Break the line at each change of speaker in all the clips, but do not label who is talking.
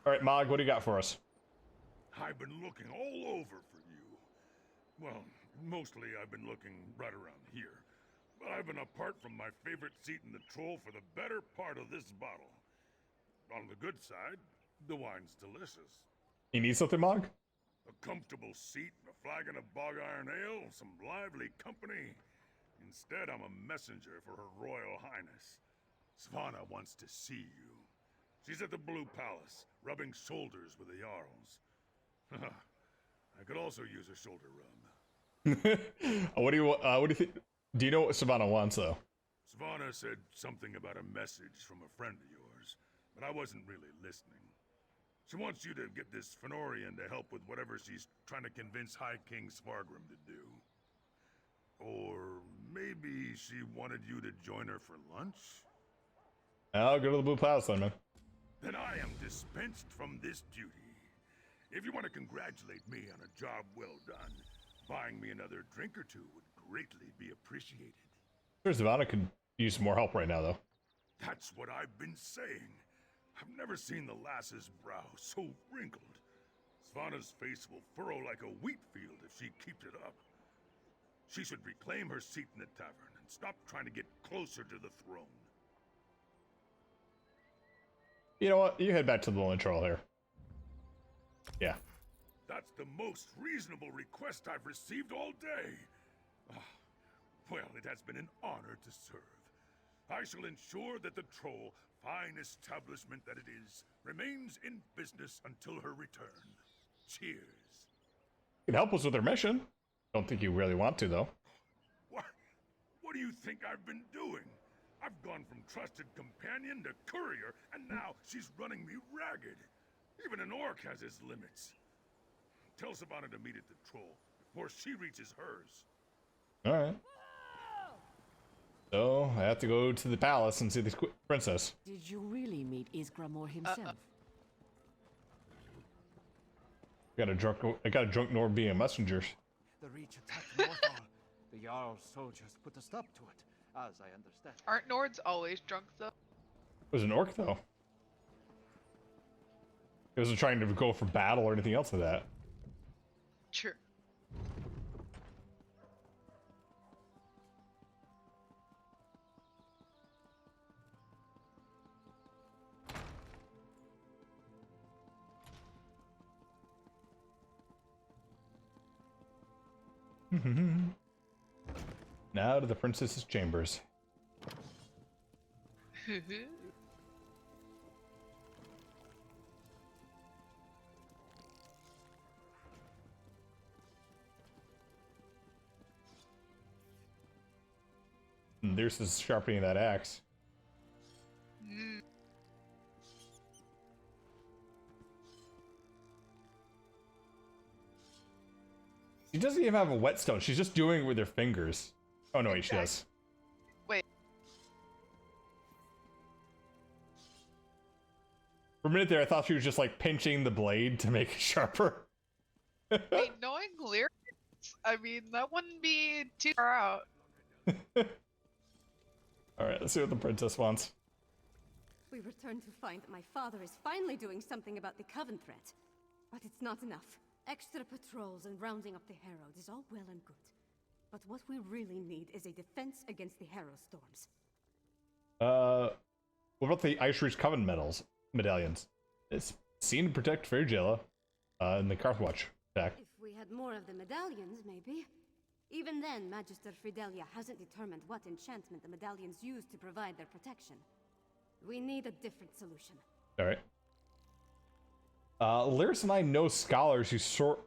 All right, Mog, what do you got for us?
I've been looking all over for you. Well, mostly I've been looking right around here. But I've been apart from my favorite seat in the troll for the better part of this bottle. On the good side, the wine's delicious.
You need something, Mog?
A comfortable seat, a flagon of bog iron ale, some lively company. Instead, I'm a messenger for Her Royal Highness. Svanna wants to see you. She's at the Blue Palace, rubbing shoulders with the Jarls. I could also use a shoulder rub.
What do you think? Do you know what Savannah wants, though?
Svanna said something about a message from a friend of yours, but I wasn't really listening. She wants you to get this Fenorian to help with whatever she's trying to convince High King Svargrim to do. Or maybe she wanted you to join her for lunch?
I'll go to the Blue Palace then, man.
Then I am dispensed from this duty. If you want to congratulate me on a job well done, buying me another drink or two would greatly be appreciated.
Sure, Savannah could use more help right now, though.
That's what I've been saying. I've never seen the lass's brow so wrinkled. Svanna's face will furrow like a wheat field if she keeps it up. She should reclaim her seat in the tavern and stop trying to get closer to the throne.
You know what? You head back to the Lone Troll here. Yeah.
That's the most reasonable request I've received all day. Well, it has been an honor to serve. I shall ensure that the Troll, fine establishment that it is, remains in business until her return. Cheers.
You can help us with our mission. Don't think you really want to, though.
What do you think I've been doing? I've gone from trusted companion to courier, and now she's running me ragged. Even an orc has his limits. Tell Savannah to meet at the Troll before she reaches hers.
Alright. So, I have to go to the palace and see the princess.
Did you really meet Greymoor himself?
I got a drunk Nord being a messenger.
The Reach attacked Northall. The Jarl's soldiers put a stop to it, as I understand.
Aren't Nords always drunk, though?
It was an orc, though. It wasn't trying to go for battle or anything else like that.
Sure.
Now to the princess's chambers. And there's this sharpening that axe. She doesn't even have a whetstone. She's just doing it with her fingers. Oh no, wait, she does.
Wait.
For a minute there, I thought she was just like pinching the blade to make it sharper.
Hey, knowing lyrics, I mean, that wouldn't be too far out.
Alright, let's see what the princess wants.
We return to find that my father is finally doing something about the Coven threat. But it's not enough. Extra patrols and rounding up the Herald is all well and good. But what we really need is a defense against the Harrow storms.
What about the Ice Reach Coven medallions? It's seen to protect Fairjella, in the Carthwatch attack.
If we had more of the medallions, maybe. Even then, Magister Fidelia hasn't determined what enchantment the medallions use to provide their protection. We need a different solution.
Alright. Lyris and I know scholars who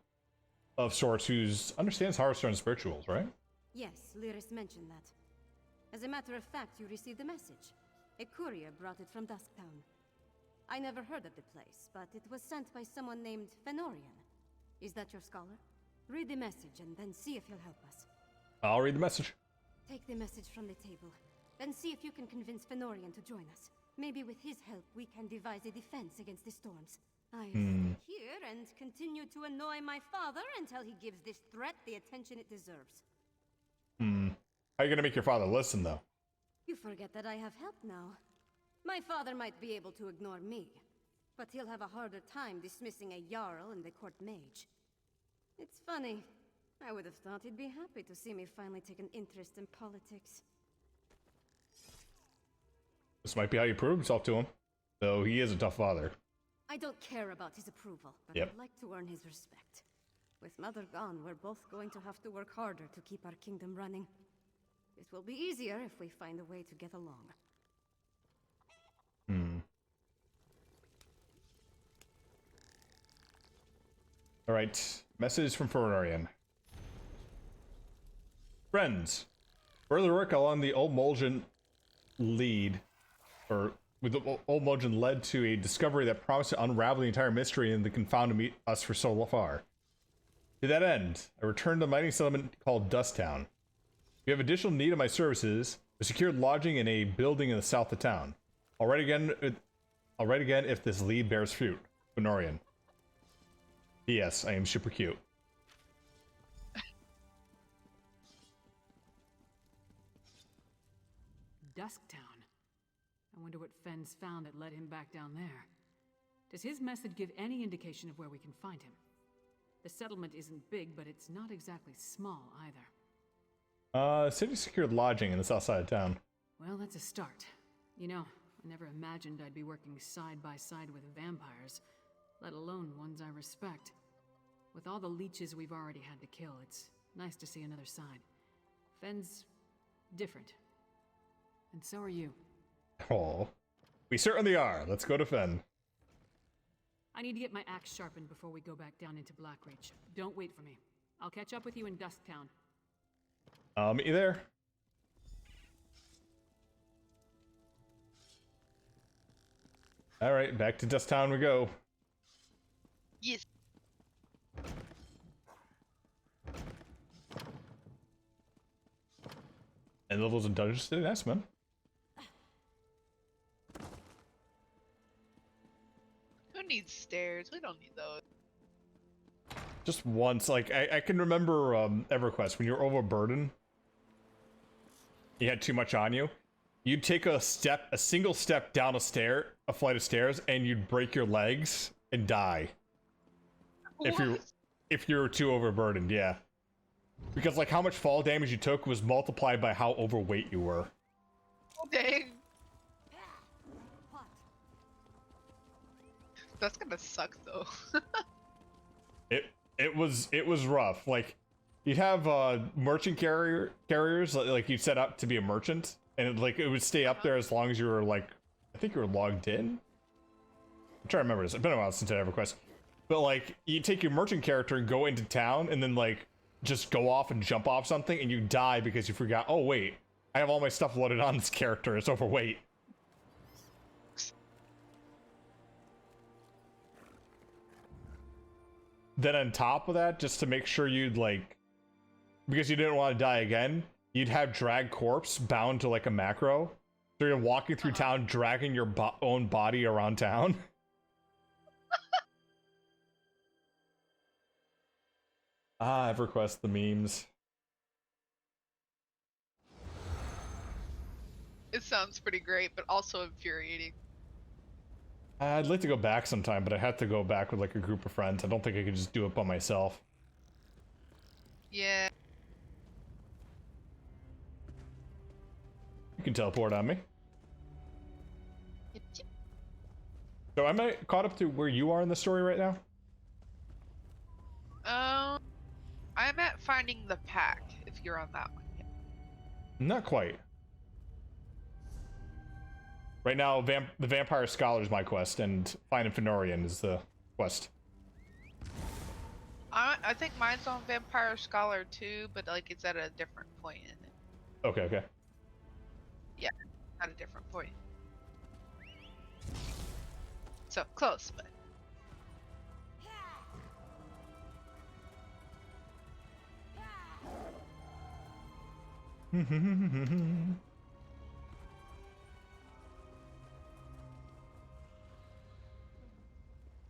of sorts who understands Hearthstone spirituals, right?
Yes, Lyris mentioned that. As a matter of fact, you received a message. A courier brought it from Dusktown. I never heard of the place, but it was sent by someone named Fenorian. Is that your scholar? Read the message and then see if he'll help us.
I'll read the message.
Take the message from the table, then see if you can convince Fenorian to join us. Maybe with his help, we can devise a defense against the storms. I'll stay here and continue to annoy my father until he gives this threat the attention it deserves.
How are you gonna make your father listen, though?
You forget that I have help now. My father might be able to ignore me, but he'll have a harder time dismissing a Jarl and the court mage. It's funny. I would have thought he'd be happy to see me finally take an interest in politics.
This might be how you prove himself to him, though he is a tough father.
I don't care about his approval, but
Yep.
I'd like to earn his respect. With Mother gone, we're both going to have to work harder to keep our kingdom running. It will be easier if we find a way to get along.
Alright, message from Fenorian. Friends, further work along the Old Mulligan led to a discovery that promised to unravel the entire mystery and that confounded us for so far. To that end, I returned to a mining settlement called Dusttown. If you have additional need of my services, I secured lodging in a building in the south of town. I'll write again if this lead bears fruit. Fenorian. P.S. I am super cute.
Dusktown. I wonder what Fenn's found that led him back down there. Does his message give any indication of where we can find him? The settlement isn't big, but it's not exactly small either.
City secured lodging in the south side of town.
Well, that's a start. You know, I never imagined I'd be working side by side with vampires, let alone ones I respect. With all the leeches we've already had to kill, it's nice to see another side. Fenn's different. And so are you.
Oh, we certainly are. Let's go to Fen.
I need to get my axe sharpened before we go back down into Blackreach. Don't wait for me. I'll catch up with you in Dusktown.
I'll meet you there. Alright, back to Dusttown we go.
Yes.
And levels of dungeons today, nice man.
Who needs stairs? We don't need those.
Just once, like, I can remember EverQuest, when you're overburdened, you had too much on you, you'd take a single step down a flight of stairs, and you'd break your legs and die.
What?
If you were too overburdened, yeah. Because, like, how much fall damage you took was multiplied by how overweight you were.
Oh, dang. That's gonna suck, though.
It was rough. Like, you'd have merchant carriers like you set up to be a merchant, and it would stay up there as long as you were, like, I think you were logged in. I'm trying to remember this. It's been a while since I EverQuest. But, like, you take your merchant character and go into town, and then, like, just go off and jump off something, and you die because you forgot, oh wait, I have all my stuff loaded on this character, it's overweight. Then on top of that, just to make sure you'd, like, because you didn't want to die again, you'd have drag corpse bound to, like, a macro. So you're walking through town, dragging your own body around town. EverQuest, the memes.
It sounds pretty great, but also infuriating.
I'd like to go back sometime, but I have to go back with, like, a group of friends. I don't think I could just do it by myself.
Yeah.
You can teleport on me.
Yep, yep.
So am I caught up to where you are in the story right now?
I'm at finding the pack, if you're on that one. Yeah.
Not quite. Right now, the Vampire Scholar is my quest, and finding Fenorian is the quest.
I think mine's on Vampire Scholar too, but, like, it's at a different point in it.
Okay.
Yeah, at a different point. So, close, but...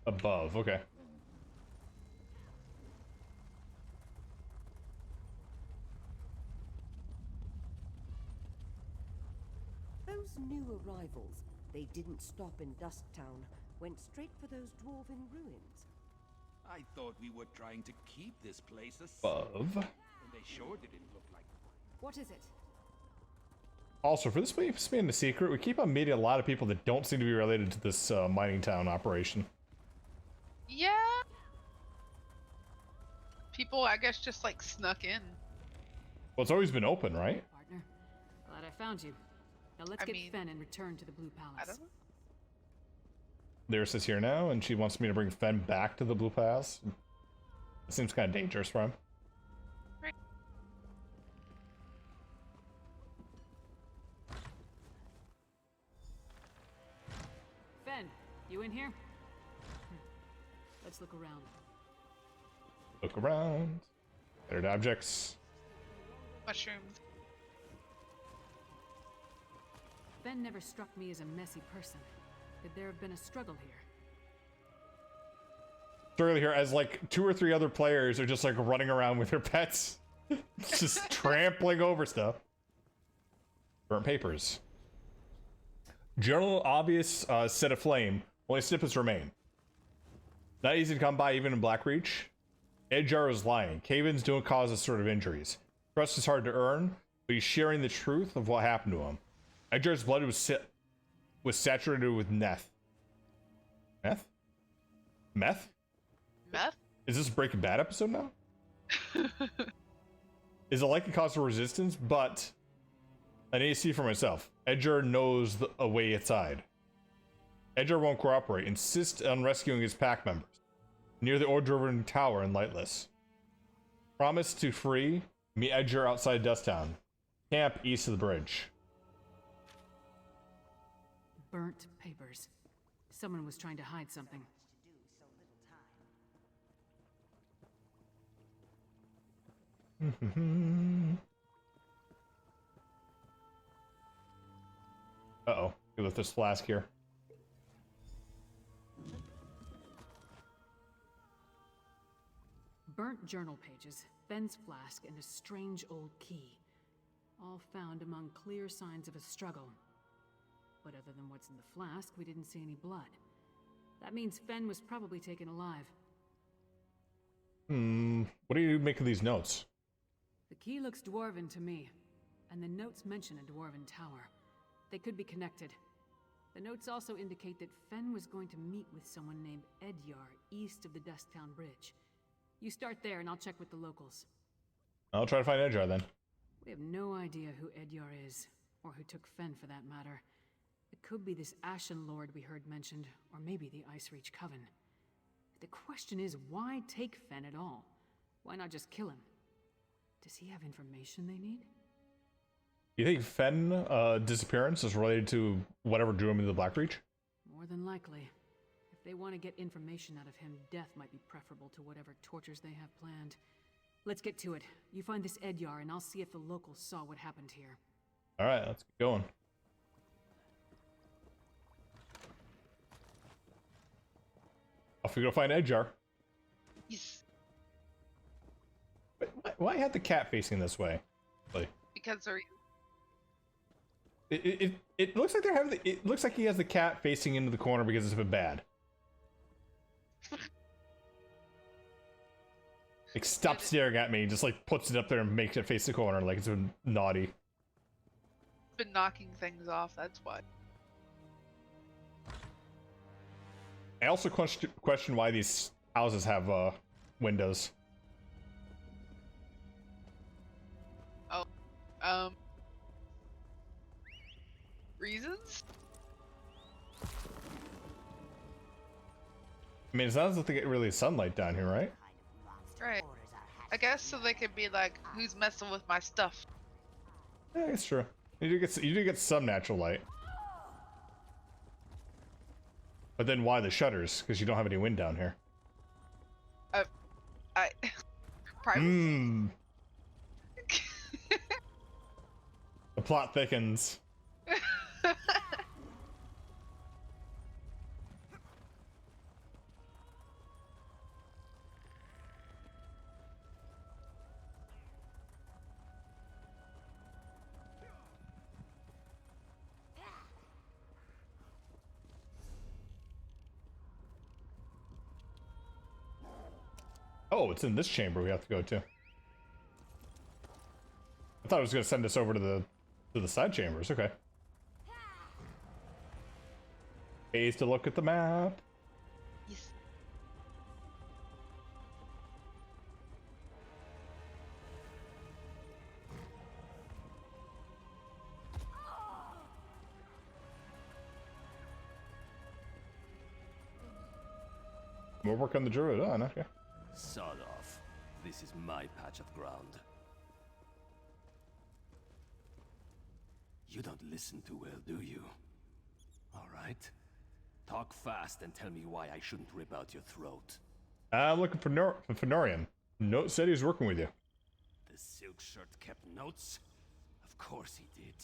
Above, okay.
Those new arrivals, they didn't stop in Dusktown. went straight for those dwarven ruins.
I thought we were trying to keep this place a secret.
Above.
And they sure didn't look like.
What is it?
Also, for this being the secret, we keep on meeting a lot of people that don't seem to be related to this mining town operation.
Yeah. People, I guess, just like snuck in.
Well, it's always been open, right?
Partner, glad I found you. Now let's get Fen and return to the Blue Palace.
I don't know.
Lyris is here now, and she wants me to bring Fen back to the Blue Palace. It seems kind of dangerous for him.
Right.
Fen, you in here? Let's look around.
Look around. Scattered objects.
Mushrooms.
Fen never struck me as a messy person. Could there have been a struggle here?
Struggle here as like 2 or 3 other players are just like running around with their pets. Just trampling over stuff. Burnt papers. General obvious set aflame. Only snippets remain. Not easy to come by even in Blackreach. Edjar is lying. Cave-ins don't cause this sort of injuries. Trust is hard to earn, but he's sharing the truth of what happened to him. Edgar's blood was saturated with meth. Meth? Meth?
Meth?
Is this a Breaking Bad episode now? Is it likely cause for resistance? But I need to see for myself. Edgar knows a way inside. Edgar won't cooperate. Insists on rescuing his pack members. Near the ore-driven tower in Lightless. Promise to free. Meet Edgar outside Dusttown. Camp east of the bridge.
Burnt papers. Someone was trying to hide something.
Uh-oh. We left this flask here.
Burnt journal pages, Fen's flask, and a strange old key. All found among clear signs of a struggle. But other than what's in the flask, we didn't see any blood. That means Fen was probably taken alive.
What do you make of these notes?
The key looks dwarven to me, and the notes mention a dwarven tower. They could be connected. The notes also indicate that Fen was going to meet with someone named Edyar east of the Dusktown Bridge. You start there, and I'll check with the locals.
I'll try to find Edgar then.
We have no idea who Edyar is, or who took Fen for that matter. It could be this Ashen Lord we heard mentioned, or maybe the Icereach Coven. The question is, why take Fen at all? Why not just kill him? Does he have information they need?
You think Fen disappearance is related to whatever drew him into the Blackreach?
More than likely. If they want to get information out of him, death might be preferable to whatever tortures they have planned. Let's get to it. You find this Edyar, and I'll see if the locals saw what happened here.
Alright, let's get going. Off we go find Edgar.
Yes.
Why had the cat facing this way? Like,
Because they're
it looks like they're having it looks like he has the cat facing into the corner because it's been bad. Like, stop staring at me, just like puts it up there and makes it face the corner like it's been naughty.
been knocking things off, that's why.
I also question why these houses have windows.
Oh. Reasons?
I mean, it sounds like they get really sunlight down here, right?
Right. I guess so they could be like, who's messing with my stuff?
Yeah, it's true. You do get some natural light. But then why the shutters? Because you don't have any wind down here.
Privacy.
The plot thickens. Oh, it's in this chamber we have to go to. I thought it was going to send us over to the side chambers. Okay. Pays to look at the map.
Yes.
More work on the druid. Oh, okay.
Sod off. This is my patch of ground. You don't listen too well, do you? All right. Talk fast and tell me why I shouldn't rip out your throat.
I'm looking for Fenorian. Note said he was working with you.
The silk shirt kept notes? Of course he did.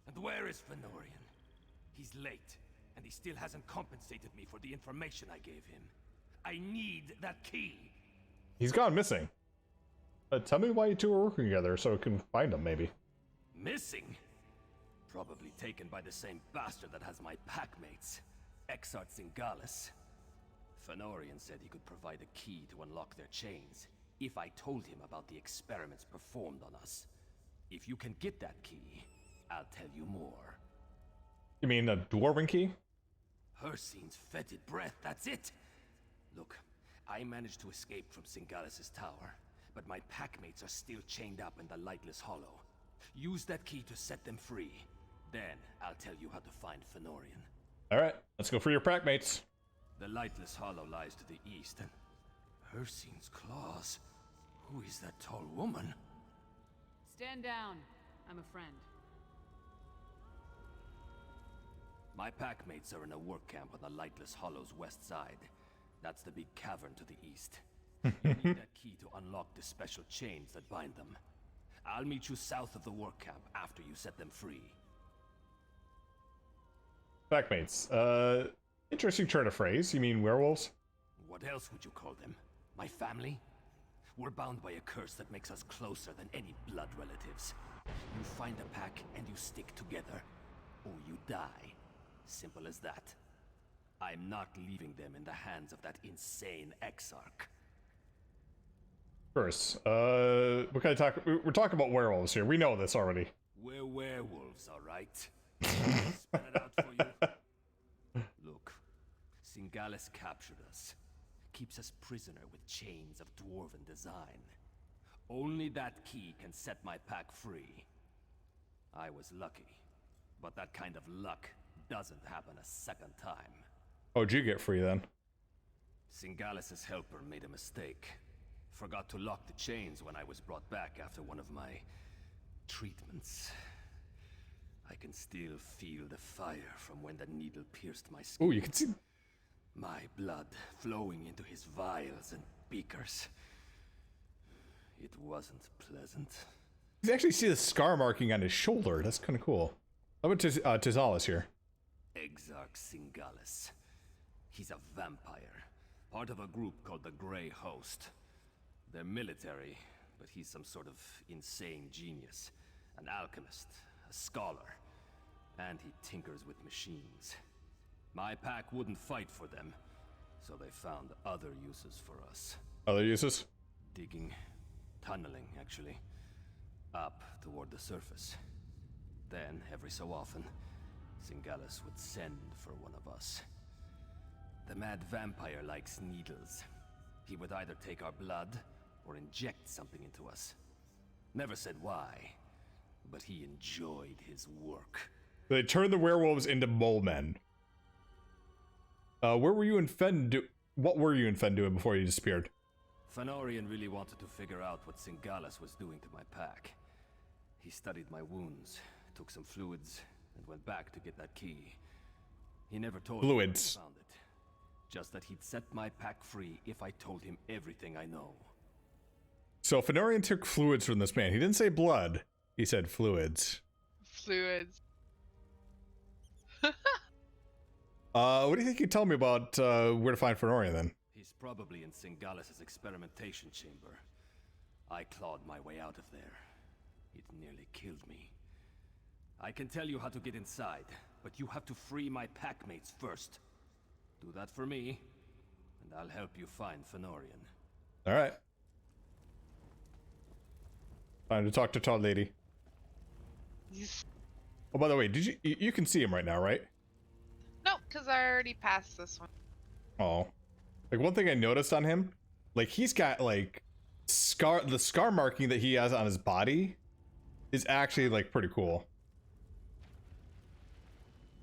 And where is Fenorian? He's late, and he still hasn't compensated me for the information I gave him. I need that key.
He's gone missing. Tell me why you two are working together so we can find him, maybe.
Missing? Probably taken by the same bastard that has my packmates, Exart Singalis. Fenorian said he could provide a key to unlock their chains if I told him about the experiments performed on us. If you can get that key, I'll tell you more.
You mean a dwarven key?
Hersine's fetid breath, that's it! Look, I managed to escape from Singalis' tower, but my packmates are still chained up in the Lightless Hollow. Use that key to set them free. Then, I'll tell you how to find Fenorian.
Alright, let's go for your packmates.
The Lightless Hollow lies to the east, and Hersine's claws. Who is that tall woman?
Stand down. I'm a friend.
My packmates are in a work camp on the Lightless Hollow's west side. That's the big cavern to the east. You need that key to unlock the special chains that bind them. I'll meet you south of the work camp after you set them free.
Packmates. Interesting turn of phrase. You mean werewolves?
What else would you call them? My family? We're bound by a curse that makes us closer than any blood relatives. You find a pack and you stick together, or you die. Simple as that. I'm not leaving them in the hands of that insane Exarch.
First, what kind of talk? We're talking about werewolves here. We know this already.
We're werewolves, all right? Spell it out for you. Look, Singalis captured us. Keeps us prisoner with chains of dwarven design. Only that key can set my pack free. I was lucky, but that kind of luck doesn't happen a second time.
How'd you get free then?
Singalis' helper made a mistake. Forgot to lock the chains when I was brought back after one of my treatments. I can still feel the fire from when the needle pierced my skin.
Oh, you can see.
My blood flowing into his vials and beakers. It wasn't pleasant.
You can actually see the scar marking on his shoulder. That's kind of cool. How about Tizalis here?
Exarch Singalis. He's a vampire. Part of a group called the Grey Host. They're military, but he's some sort of insane genius. An alchemist, a scholar. And he tinkers with machines. My pack wouldn't fight for them, so they found other uses for us.
Other uses?
Digging, tunneling, actually. Up toward the surface. Then, every so often, Singalis would send for one of us. The mad vampire likes needles. He would either take our blood, or inject something into us. Never said why, but he enjoyed his work.
They turned the werewolves into mole men. Where were you and Fen what were you and Fen doing before you disappeared?
Fenorian really wanted to figure out what Singalis was doing to my pack. He studied my wounds, took some fluids, and went back to get that key. He never told me where he found it. Just that he'd set my pack free if I told him everything I know.
So Fenorian took fluids from this man. He didn't say blood. He said fluids.
Fluids.
What do you think you'd tell me about where to find Fenorian then?
He's probably in Singalis' experimentation chamber. I clawed my way out of there. It nearly killed me. I can tell you how to get inside, but you have to free my packmates first. Do that for me, and I'll help you find Fenorian.
Alright. Time to talk to Todd Lady. Oh, by the way, did you can see him right now, right?
No, because I already passed this one.
Oh. Like, one thing I noticed on him, like, he's got, like, the scar marking that he has on his body is actually, like, pretty cool.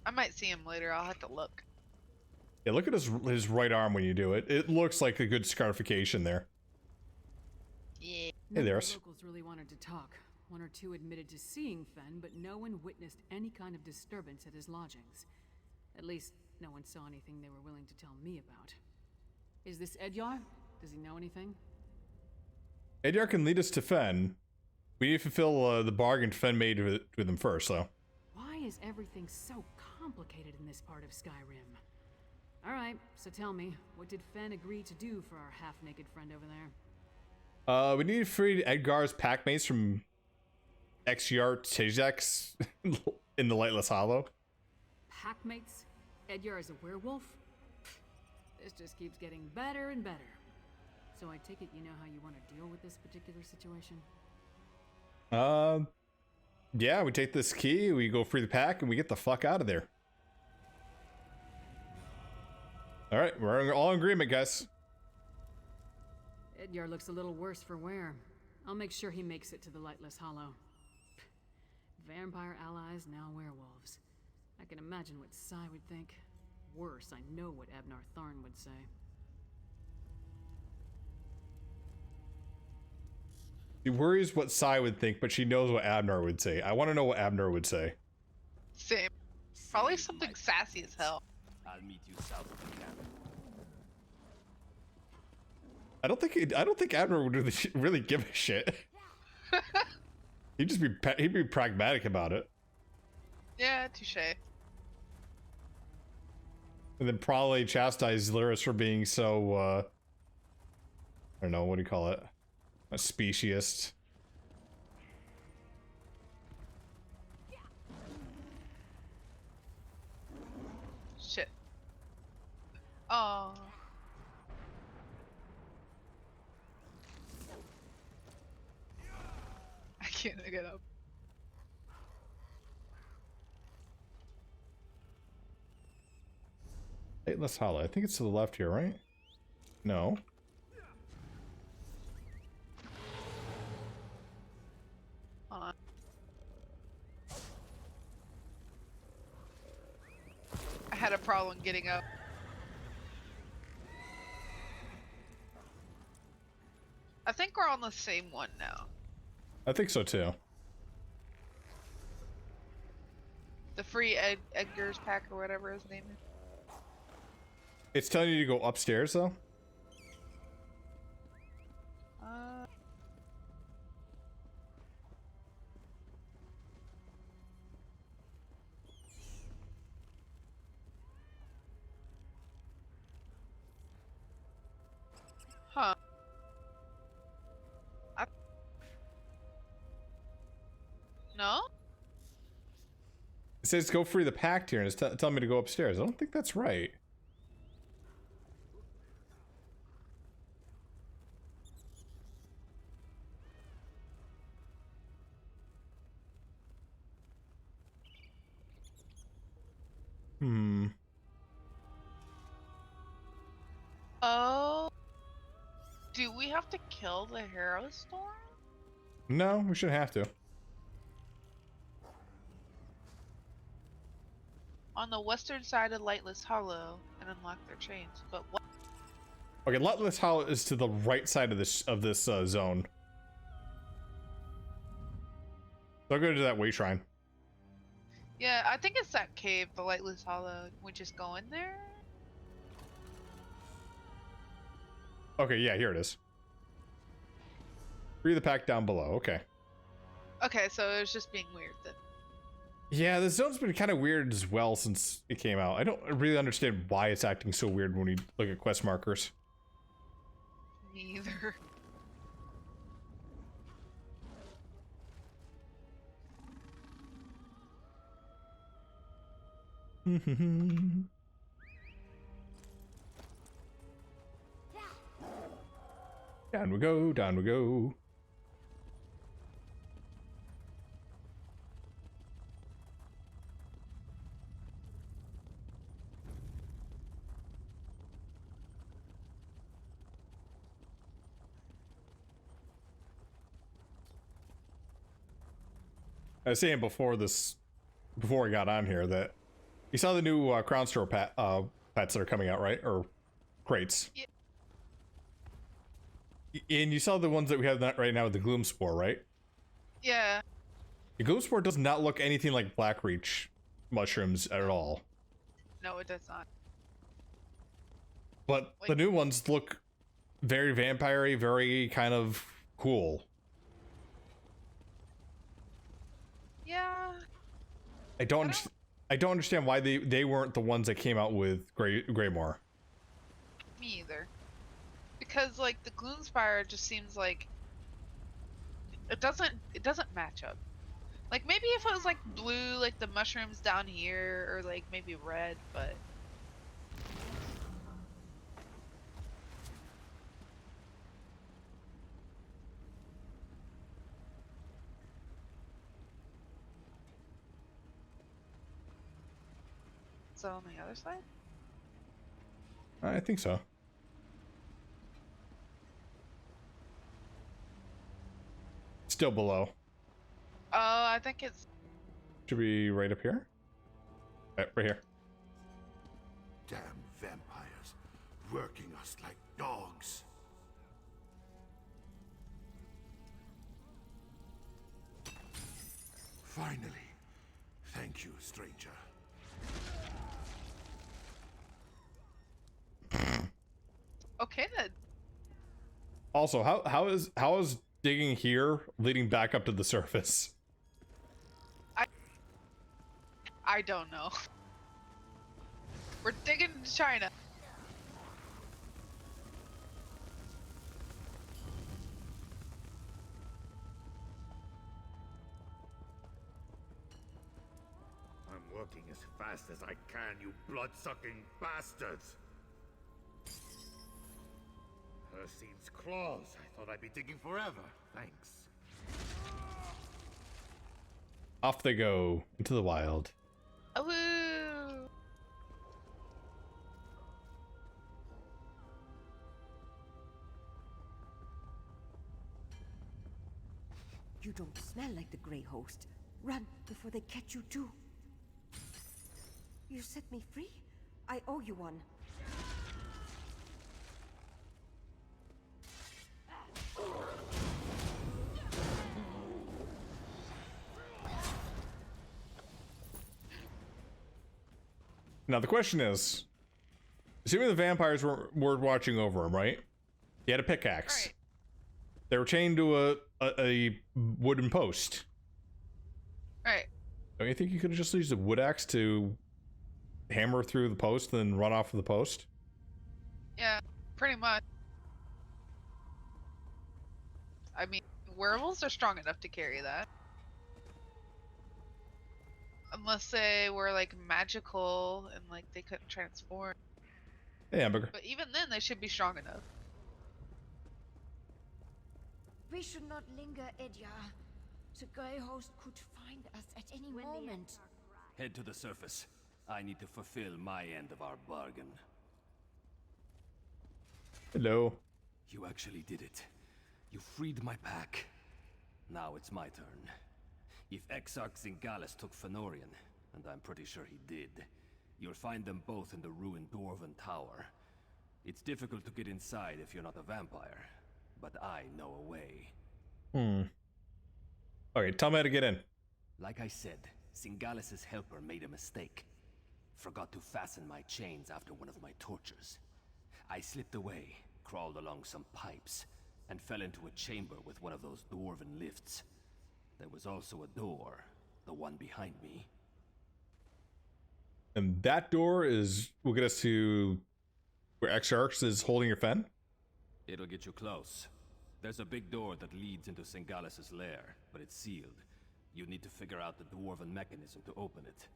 I might see him later. I'll have to look.
Yeah, look at his right arm when you do it. It looks like a good scarification there.
Yeah.
Hey, there's.
Locals really wanted to talk. One or two admitted to seeing Fen, but no one witnessed any kind of disturbance at his lodgings. At least, no one saw anything they were willing to tell me about. Is this Edyar? Does he know anything?
Edyar can lead us to Fen. We need to fulfill the bargain Fen made with him first, though.
Why is everything so complicated in this part of Skyrim? Alright, so tell me, what did Fen agree to do for our half-naked friend over there?
We need to free Edgar's packmates from XYR Tejeks in the Lightless Hollow.
Packmates? Edyar is a werewolf? This just keeps getting better and better. So I take it you know how you want to deal with this particular situation?
Yeah, we take this key, we go free the pack, and we get the fuck out of there. Alright, we're all in agreement, guys.
Edyar looks a little worse for wear. I'll make sure he makes it to the Lightless Hollow. Vampire allies, now werewolves. I can imagine what Sai would think. Worse, I know what Abnar Tharn would say.
She worries what Sai would think, but she knows what Abnar would say. I want to know what Abnar would say.
Same. Probably something sassy as hell.
I'll meet you south of the camp.
I don't think Abnar would really give a shit. He'd be pragmatic about it.
Yeah, touche.
And then probably chastise Lyris for being so, I don't know, what do you call it? A speciest.
Shit. Oh. I can't get up.
Hey, let's holla. I think it's to the left here, right? No.
Hold on. I had a problem getting up. I think we're on the same one now.
I think so too.
The free Edgar's pack or whatever his name is.
It's telling you to go upstairs though?
Huh. No?
It says go free the pact here and it's telling me to go upstairs. I don't think that's right.
Oh. Do we have to kill the Hero Storm?
No, we shouldn't have to.
On the western side of Lightless Hollow and unlock their chains. But what?
Okay, Lightless Hollow is to the right side of this zone. So I'll go to that way shrine.
Yeah, I think it's that cave, the Lightless Hollow. We just go in there?
Okay, yeah, here it is. Free the pack down below. Okay.
Okay, so it was just being weird then.
Yeah, the zone's been kind of weird as well since it came out. I don't really understand why it's acting so weird when you look at quest markers.
Me either.
Down we go, down we go. I was saying before we got on here that you saw the new Crown Store pets that are coming out, right? Or crates.
Yeah.
And you saw the ones that we have right now with the Gloom Spore, right?
Yeah.
The Gloom Spore does not look anything like Blackreach mushrooms at all.
No, it does not.
But the new ones look very vampire-y, very kind of cool.
Yeah.
I don't understand why they weren't the ones that came out with Greymoor.
Me either. Because like the Gloomspire just seems like it doesn't match up. Like maybe if it was like blue, like the mushrooms down here, or like maybe red, but so on the other side?
I think so. Still below.
Oh, I think it's
Should be right up here. Right here.
Damn vampires, working us like dogs. Finally. Thank you, stranger.
okay then.
Also, how is digging here leading back up to the surface?
I don't know. We're digging into China.
I'm working as fast as I can, you blood-sucking bastards! Hersene's claws. I thought I'd be digging forever. Thanks.
Off they go into the wild.
Oh, woo.
You don't smell like the Grey Host. Run before they catch you too. You set me free? I owe you one.
Now the question is, assuming the vampires were watching over him, right? He had a pickaxe.
Right.
They were chained to a wooden post.
Right.
Don't you think you could have just used a wood axe to hammer through the post and then run off of the post?
Yeah, pretty much. I mean, werewolves are strong enough to carry that. Unless they were like magical and like they couldn't transform.
Hey, Hamburger.
But even then, they should be strong enough.
We should not linger, Edya. The Grey Host could find us at any moment.
Head to the surface. I need to fulfill my end of our bargain.
Hello.
You actually did it. You freed my pack. Now it's my turn. If Exarch Zingalis took Fenorian, and I'm pretty sure he did, you'll find them both in the ruined Dwarven Tower. It's difficult to get inside if you're not a vampire, but I know a way.
Okay, tell me how to get in.
Like I said, Zingalis' helper made a mistake. Forgot to fasten my chains after one of my tortures. I slipped away, crawled along some pipes, and fell into a chamber with one of those dwarven lifts. There was also a door, the one behind me.
And that door will get us to where Exarch is holding your fen?
It'll get you close. There's a big door that leads into Zingalis' lair, but it's sealed. You need to figure out the dwarven mechanism to open it.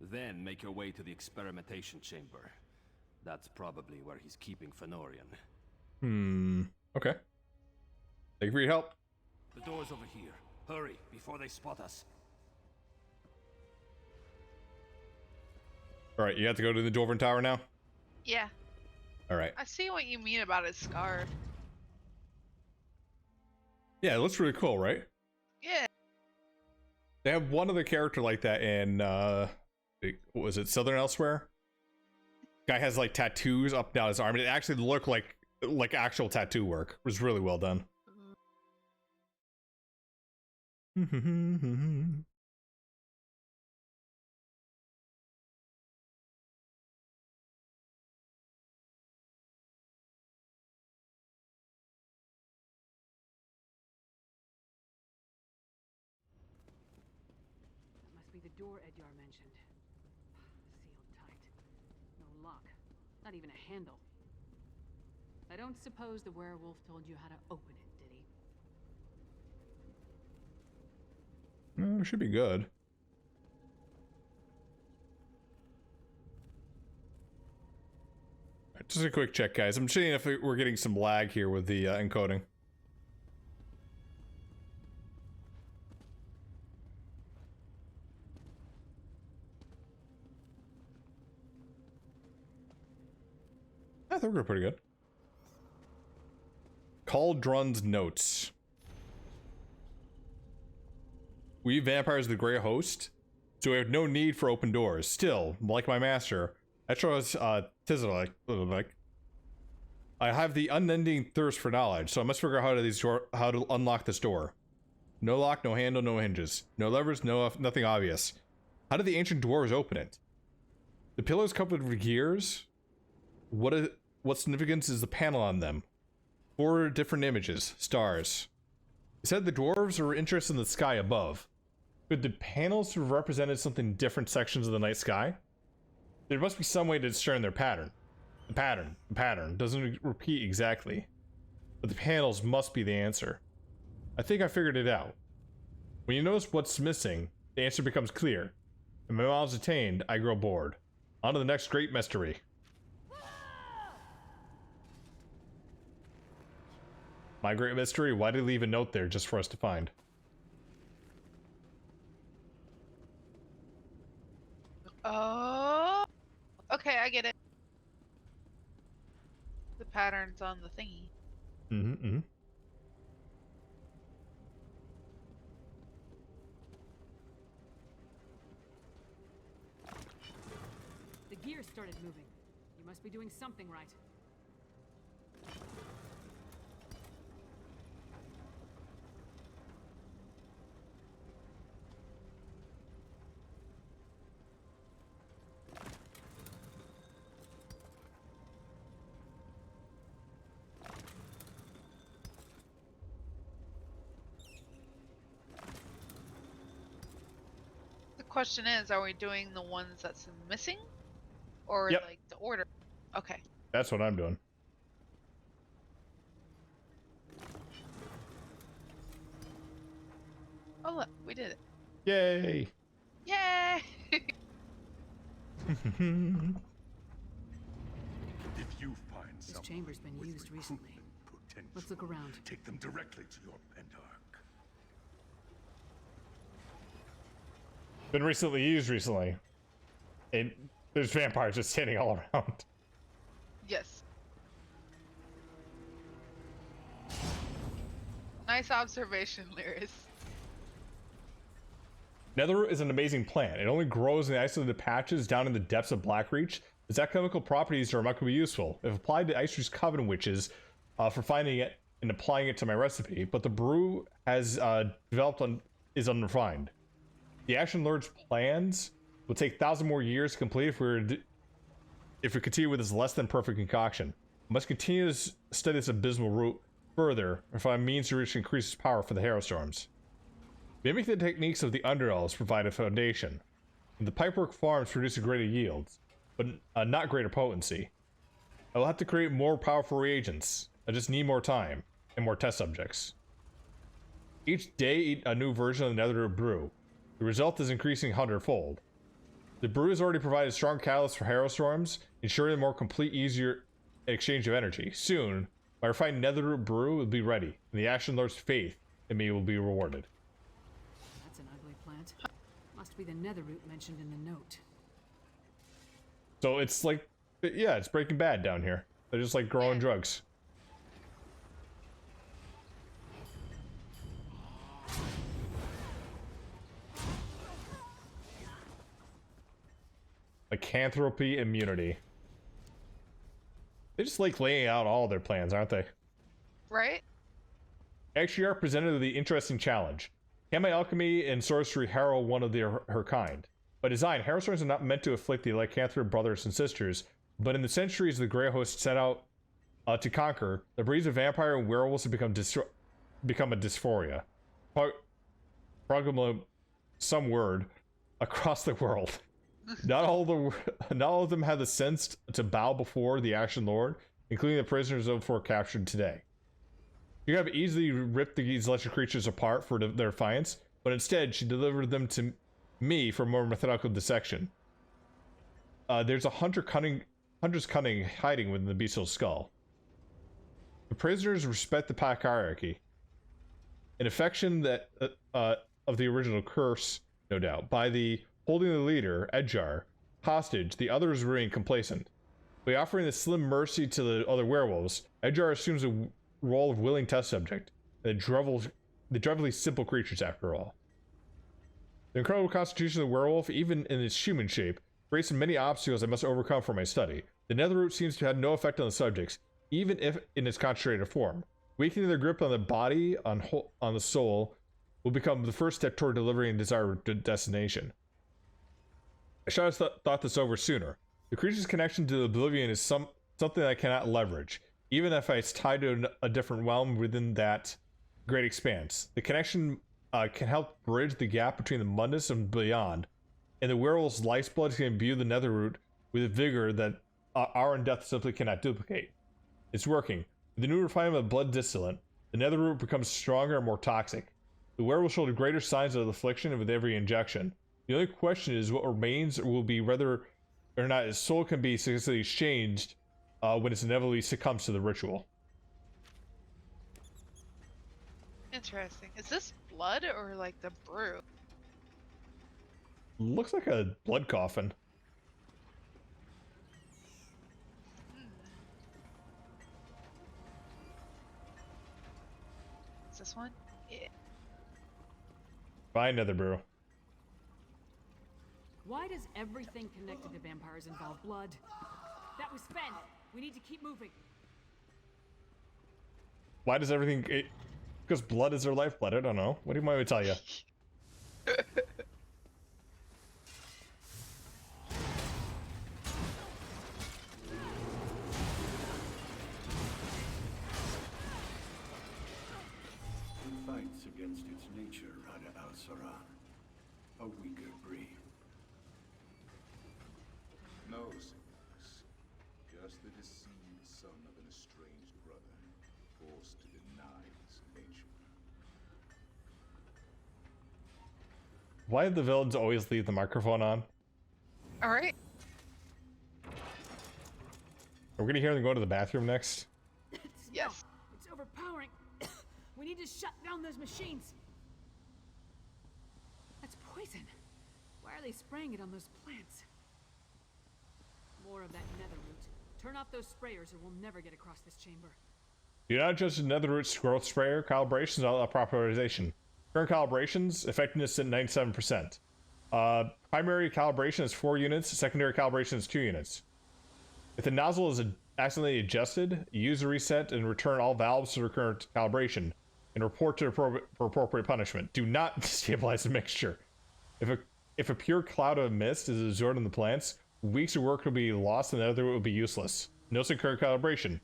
Then make your way to the experimentation chamber. That's probably where he's keeping Fenorian.
Okay. Thank you for your help.
The door's over here. Hurry, before they spot us.
Alright, you have to go to the Dwarven Tower now?
Yeah.
Alright.
I see what you mean about his scarf.
Yeah, it looks really cool, right?
Yeah.
They have one other character like that in was it Southern Elsewhere? Guy has like tattoos up down his arm. It actually looked like actual tattoo work. It was really well done.
That must be the door Edyar mentioned. Sealed tight. No lock. Not even a handle. I don't suppose the werewolf told you how to open it, did he?
It should be good. Alright, just a quick check, guys. I'm seeing if we're getting some lag here with the encoding. I think we're pretty good. Cauldron's notes. We vampires the Grey Host, so we have no need for open doors. Still, like my master, I chose Tizalek. I have the unending thirst for knowledge, so I must figure out how to unlock this door. No lock, no handle, no hinges, no levers, nothing obvious. How did the ancient dwarves open it? The pillars covered with gears. What significance is the panel on them? 4 different images, stars. It said the dwarves are interested in the sky above. Could the panels have represented something different sections of the night sky? There must be some way to discern their pattern. The pattern doesn't repeat exactly. But the panels must be the answer. I think I figured it out. When you notice what's missing, the answer becomes clear. And my knowledge attained, I grow bored. On to the next great mystery. My great mystery? Why did he leave a note there just for us to find?
Oh, okay, I get it. The pattern's on the thingy.
Mm-hmm.
The gears started moving. You must be doing something right.
Question is, are we doing the ones that's missing, or
Yep.
like the order? Okay.
That's what I'm doing.
Oh look, we did it!
Yay!
Yay!
If you find
This
someone
chamber's been
with
used recently.
recruitment potential,
Let's look around.
take them directly to your pendarch.
Been recently used recently. There's vampires just standing all around.
Yes. Nice observation, Lyris.
Netherroot is an amazing plant. It only grows in the isolated patches down in the depths of Blackreach. Its alchemical properties are remarkably useful. If applied to Icereach Coven witches for finding it and applying it to my recipe, but the brew has developed is unrefined. The Ashen Lord's plans will take 1,000 more years to complete if we continue with this less than perfect concoction. We must continue to study this abysmal route further and find means to reach increased power for the Harrowstorms. Mimic the techniques of the Underelves provide a foundation. The pipework farms produce greater yields, but not greater potency. I will have to create more powerful reagents. I just need more time and more test subjects. Each day eat a new version of the Netherroot brew. The result is increasing 100-fold. The brew has already provided strong catalysts for Harrowstorms, ensuring a more complete, easier exchange of energy. Soon, my refined Netherroot brew will be ready, and the Ashen Lord's faith in me will be rewarded.
That's an ugly plant. Must be the netherroot mentioned in the note.
So it's like, yeah, it's Breaking Bad down here. They're just like growing drugs. lycanthropy immunity. They just like laying out all their plans, aren't they?
Right?
XGR presented with the interesting challenge. Can my alchemy and sorcery herald one of her kind? By design, hailstones are not meant to afflict the lycanthrope brothers and sisters, but in the centuries the Grey Host set out to conquer, the breeds of vampire and werewolves have become a dysphoria. Some word across the world. Not all of them have the sense to bow before the Ashen Lord, including the prisoners of for captured today. You have easily ripped these lesser creatures apart for their defiance, but instead she delivered them to me for more methodical dissection. There's a hunter's cunning hiding within the bestial skull. The prisoners respect the pack hierarchy, an affection that of the original curse, no doubt. By the holding the leader, Edjar, hostage, the others remain complacent. By offering the slim mercy to the other werewolves, Edjar assumes a role of willing test subject. The dreadfully simple creatures, after all. The incredible constitution of the werewolf, even in its human shape, creates many obstacles I must overcome for my study. The netherroot seems to have no effect on the subjects, even if in its concentrated form. Weakening their grip on the body, on the soul, will become the first step toward delivering desired destination. I should have thought this over sooner. The creature's connection to the oblivion is something I cannot leverage, even if it's tied to a different realm within that great expanse. The connection can help bridge the gap between the mundus and beyond, and the werewolf's lifeblood can imbue the netherroot with a vigor that our death simply cannot duplicate. It's working. With the new refinement of blood distillant, the netherroot becomes stronger and more toxic. The werewolf showed greater signs of affliction with every injection. The only question is what remains will be whether or not his soul can be successfully exchanged when it inevitably succumbs to the ritual.
Interesting. Is this blood or like the brew?
Looks like a blood coffin.
Is this one? Yeah.
Buy another brew.
Why does everything connected to vampires involve blood? That was Fen. We need to keep moving.
Why does everything... because blood is their lifeblood. I don't know. What do you want me to tell you?
It fights against its nature, Rada al-Saran. A weaker breed.
No sickness. Just the deceived son of an estranged brother, forced to deny his nature.
Why do the villains always leave the microphone on?
Alright.
Are we gonna hear them go to the bathroom next?
Yes.
It's overpowering. We need to shut down those machines. That's poison. Why are they spraying it on those plants? More of that netherroot. Turn off those sprayers or we'll never get across this chamber.
Do not adjust the netherroot's growth sprayer calibrations without prioritization. Current calibrations, effectiveness at 97%. Primary calibration is 4 units, secondary calibration is 2 units. If the nozzle is accidentally adjusted, use the reset and return all valves to their current calibration, and report to for appropriate punishment. Do not destabilize the mixture. If a pure cloud of mist is absorbed in the plants, weeks of work will be lost and the netherroot will be useless. Note the current calibration.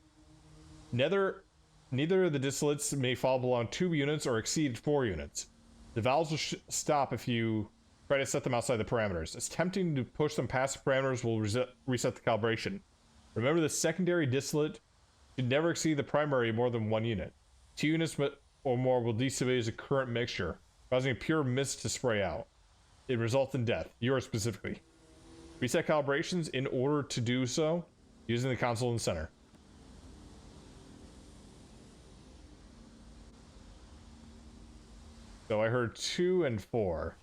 Neither of the distillates may fall below 2 units or exceed 4 units. The valves will stop if you try to set them outside the parameters. It's tempting to push them past the parameters will reset the calibration. Remember, the secondary distillate should never exceed the primary more than 1 unit. 2 units or more will destabilize the current mixture, causing a pure mist to spray out. It results in death, yours specifically. Reset calibrations in order to do so using the console in the center. So I heard 2 and 4.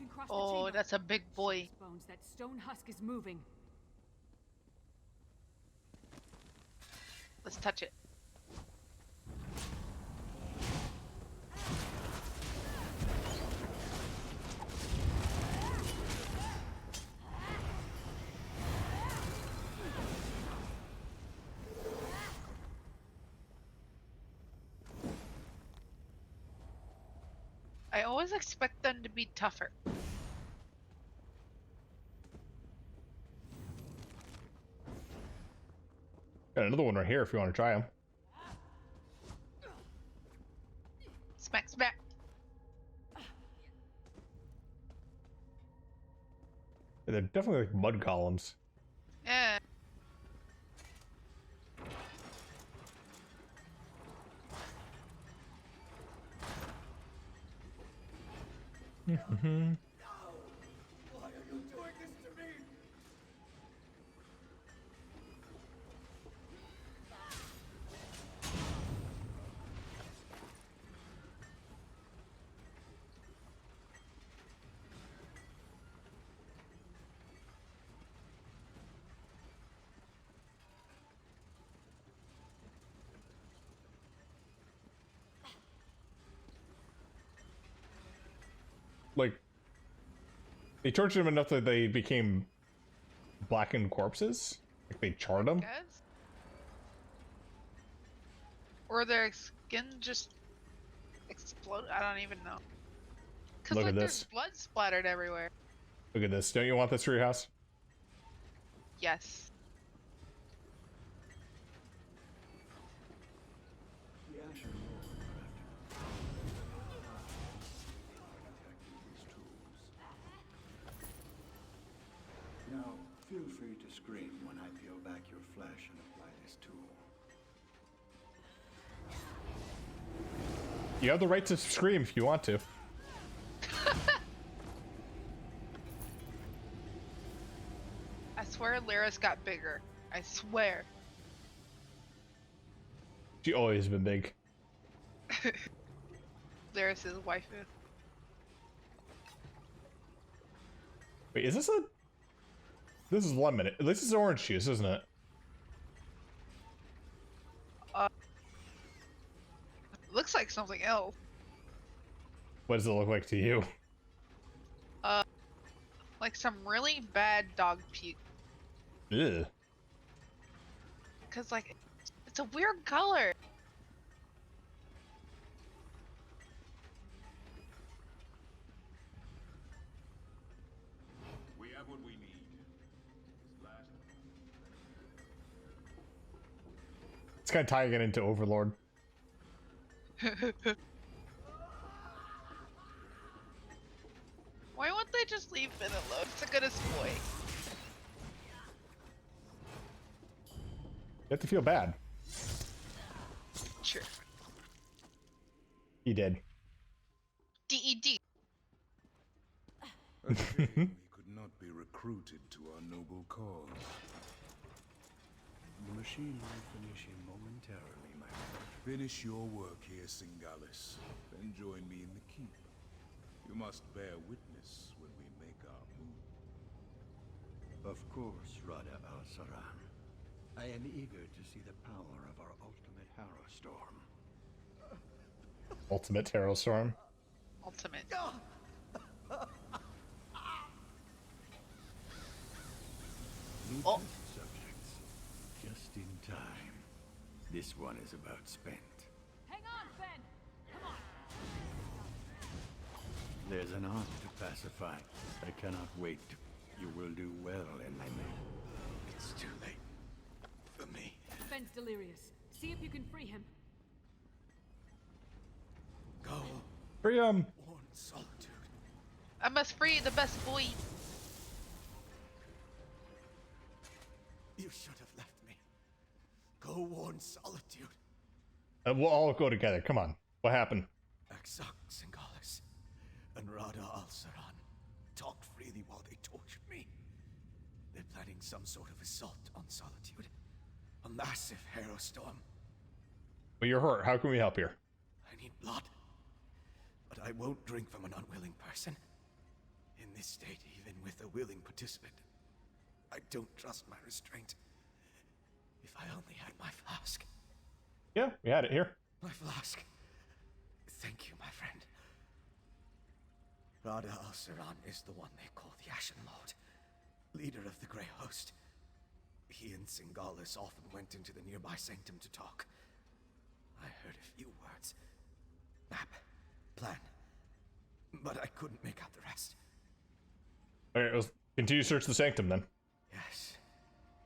can cross the
Oh,
chamber.
that's a big boy.
Bones, that stone husk is moving.
Let's touch it. I always expect them to be tougher.
Got another one right here if you want to try them.
Smack, smack.
They're definitely like mud columns.
Yeah.
Mm-hmm.
Why are you doing this to me?
Like, they tortured them enough that they became blackened corpses. Like they charred them.
Guys? Or their skin just exploded? I don't even know. Cause
Look
like
at
there's
this.
blood splattered everywhere.
Look at this. Don't you want this for your house?
Yes.
The Asher Lord architected these tools. Now, feel free to scream when I peel back your flesh and apply this tool.
You have the right to scream if you want to.
I swear Lyra's got bigger. I swear.
She always been big.
Lyra's his waifu.
Wait, is this a... This is lemon. This is orange juice, isn't it?
Looks like something else.
What does it look like to you?
Like some really bad dog puke.
Ew.
Cause like, it's a weird color.
We have what we need.
It's kind of tying it into Overlord.
Why won't they just leave Finn alone? It's the goodest boy.
You have to feel bad.
Sure.
He did.
DED.
A shame we could not be recruited to our noble cause.
The machine will finish him momentarily, my lord.
Finish your work here, Singalis. Then join me in the keep. You must bear witness when we make our move.
Of course, Rada al-Saran. I am eager to see the power of our ultimate Harrow Storm.
Ultimate Terror Storm.
Ultimate.
New
Oh.
test subjects. Just in time. This one is about spent.
Hang on, Ben! Come on!
There's an art to pacify. I cannot wait. You will do well in my name. It's too late. For me.
Ben's delirious. See if you can free him.
Go.
Free him.
Warn solitude.
I must free the best boy.
You should have left me. Go warn solitude.
We'll all go together. Come on. What happened?
Aksak Singalis and Rada al-Saran talked freely while they tortured me. They're planning some sort of assault on solitude. A massive Harrow Storm.
Well, you're hurt. How can we help here?
I need blood. But I won't drink from an unwilling person. in this state, even with a willing participant. I don't trust my restraint. If I only had my flask.
Yeah, we had it here.
My flask. Thank you, my friend. Rada al-Saran is the one they call the Ashen Lord, leader of the Grey Host. He and Singalis often went into the nearby sanctum to talk. I heard a few words. Map. Plan. But I couldn't make out the rest.
Alright, let's continue to search the sanctum then.
Yes.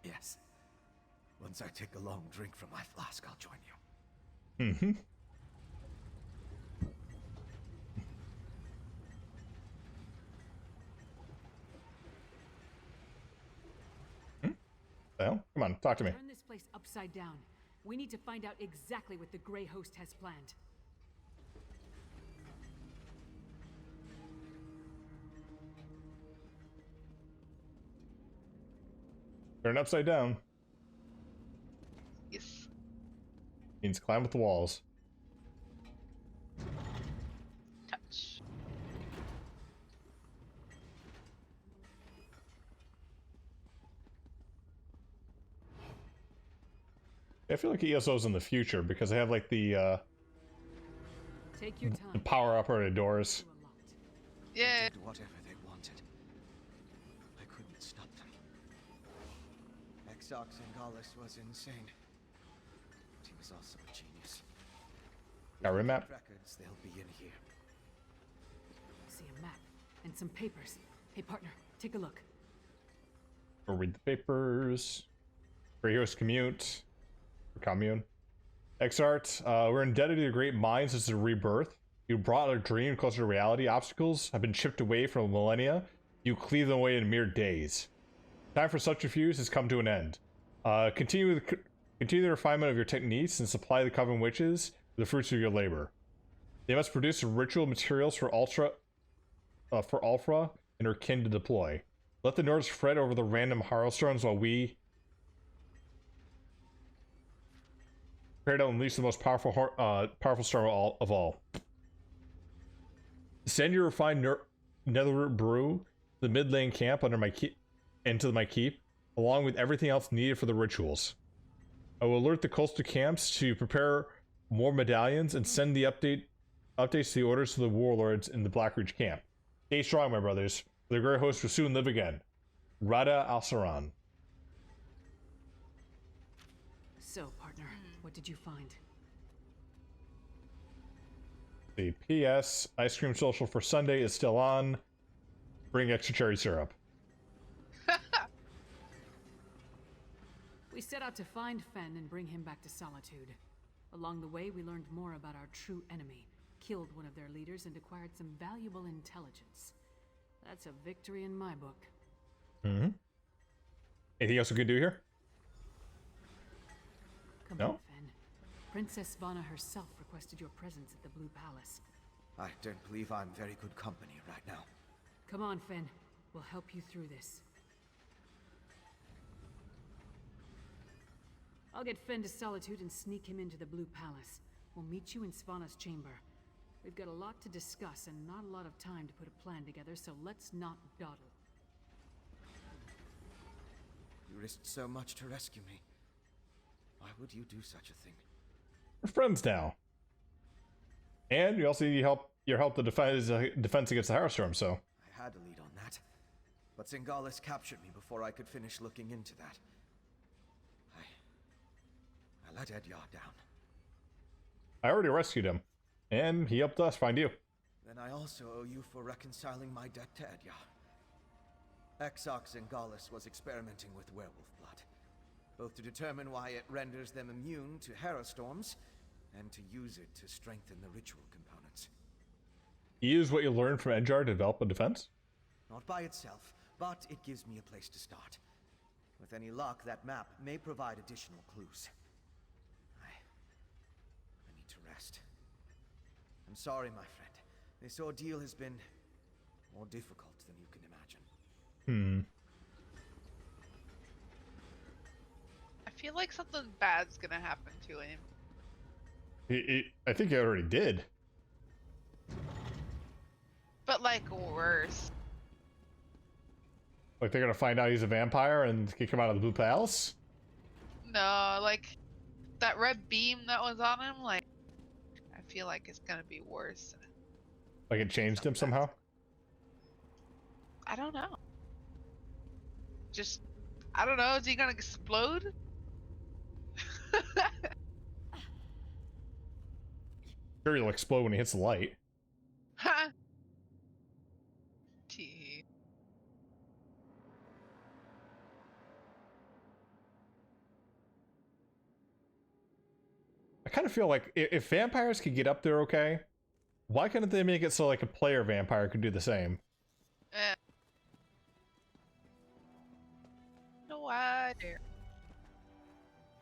Yes. Once I take a long drink from my flask, I'll join you.
Mm-hmm. Well, come on, talk to me.
Turn this place upside down. We need to find out exactly what the Grey Host has planned.
Turn upside down.
Yes.
Means climb up the walls.
Touch.
I feel like ESO's in the future because they have like the
Take your time.
power operated doors.
Yeah.
Did whatever they wanted. I couldn't stop them. Exox Singalis was insane. But he was also a genius.
Got a map?
Records, they'll be in here.
I see a map and some papers. Hey, partner, take a look.
Or read the papers. Grey Host commute. Commune. Exart, we're indebted to the great minds since the rebirth. You brought our dream closer to reality. Obstacles have been chipped away for millennia. You cleave them away in mere days. Time for subterfuge has come to an end. Continue the refinement of your techniques and supply the Coven witches with the fruits of your labor. They must produce ritual materials for Ulfra and her kin to deploy. Let the Nords fret over the random Harlstones while we prepare to unleash the most powerful storm of all. Send your refined netherroot brew to the mid-lane camp under my keep, along with everything else needed for the rituals. I will alert the coastal camps to prepare more medallions and send the updates to the orders to the warlords in the Blackridge camp. Stay strong, my brothers. The Grey Host will soon live again. Rada al-Saran.
So, partner, what did you find?
The PS ice cream social for Sunday is still on. Bring extra cherry syrup.
We set out to find Fen and bring him back to Solitude. Along the way, we learned more about our true enemy, killed one of their leaders, and acquired some valuable intelligence. That's a victory in my book.
Mm-hmm. Anything else we could do here?
Come on, Fen. Princess Svana herself requested your presence at the Blue Palace.
I don't believe I'm very good company right now.
Come on, Fen. We'll help you through this. I'll get Fen to Solitude and sneak him into the Blue Palace. We'll meet you in Svana's chamber. We've got a lot to discuss and not a lot of time to put a plan together, so let's not dawdle.
You risked so much to rescue me. Why would you do such a thing?
We're friends now. And you also need your help to defense against the Hailstorm, so.
I had a lead on that. But Singalis captured me before I could finish looking into that. I let Edyar down.
I already rescued him. And he helped us find you.
Then I also owe you for reconciling my debt to Edyar. Exox Singalis was experimenting with werewolf blood, both to determine why it renders them immune to Harrowstorms, and to use it to strengthen the ritual components.
Use what you learned from Edyar to develop a defense?
Not by itself, but it gives me a place to start. With any luck, that map may provide additional clues. I need to rest. I'm sorry, my friend. This ordeal has been more difficult than you can imagine.
I feel like something bad's gonna happen to him.
I think it already did.
But like worse.
Like they're gonna find out he's a vampire and kick him out of the Blue Palace?
No, like that red beam that was on him, like I feel like it's gonna be worse.
Like it changed him somehow?
I don't know. Just, I don't know. Is he gonna explode?
Sure, he'll explode when he hits the light.
Ha! Tee.
I kind of feel like if vampires could get up there okay, why couldn't they make it so like a player vampire could do the same?
No idea.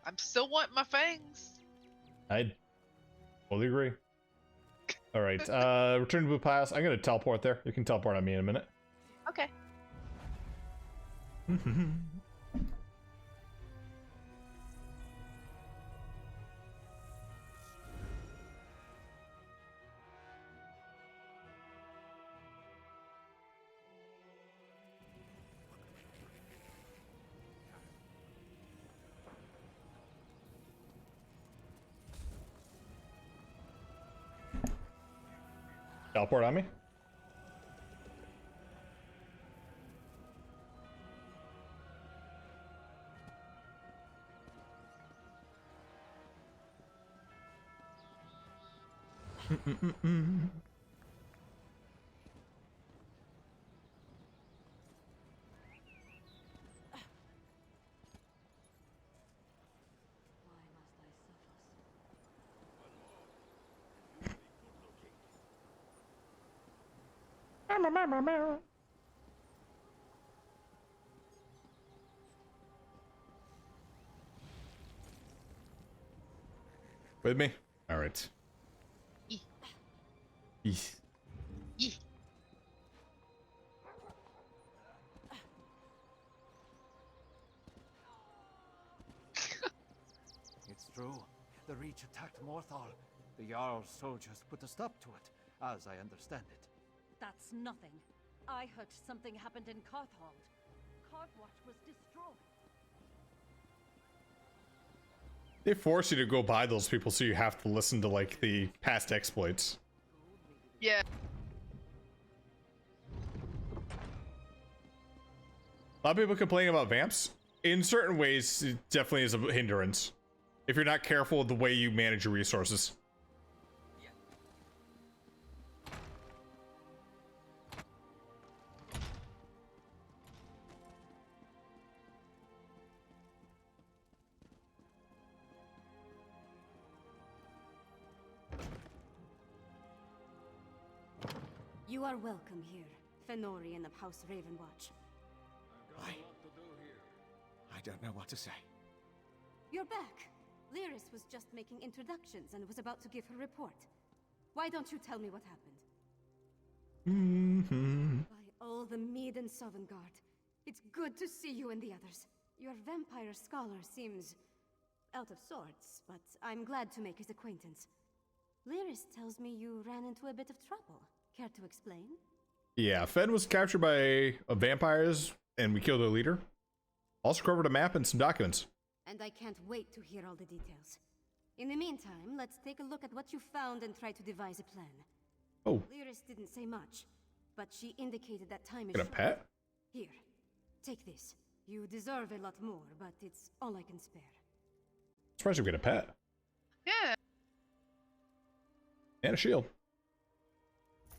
I'm still wanting my fangs.
I totally agree. Alright, return to Blue Palace. I'm gonna teleport there. You can teleport on me in a minute.
Okay.
Teleport on me? With me? Alright.
Eeh.
Eeh.
Eeh.
It's true. The Reach attacked Morthal. The Jarl's soldiers put a stop to it, as I understand it.
That's nothing. I heard something happened in Carthhold. Carthwatch was destroyed.
They force you to go by those people, so you have to listen to like the past exploits.
Yeah.
A lot of people complain about vamps. In certain ways, it definitely is a hindrance. If you're not careful with the way you manage your resources.
You are welcome here, Fenorian of House Ravenwatch.
I don't know what to say.
You're back. Lyris was just making introductions and was about to give her report. Why don't you tell me what happened? By all the Mead and Sovngarde, it's good to see you and the others. Your vampire scholar seems out of sorts, but I'm glad to make his acquaintance. Lyris tells me you ran into a bit of trouble. Care to explain?
Yeah, Fen was captured by vampires, and we killed their leader. Also covered a map and some documents.
And I can't wait to hear all the details. In the meantime, let's take a look at what you found and try to devise a plan.
Oh.
Lyris didn't say much, but she indicated that time is
Get a
short.
pet?
Here, take this. You deserve a lot more, but it's all I can spare.
Surprised you get a pet.
Yeah.
And a shield.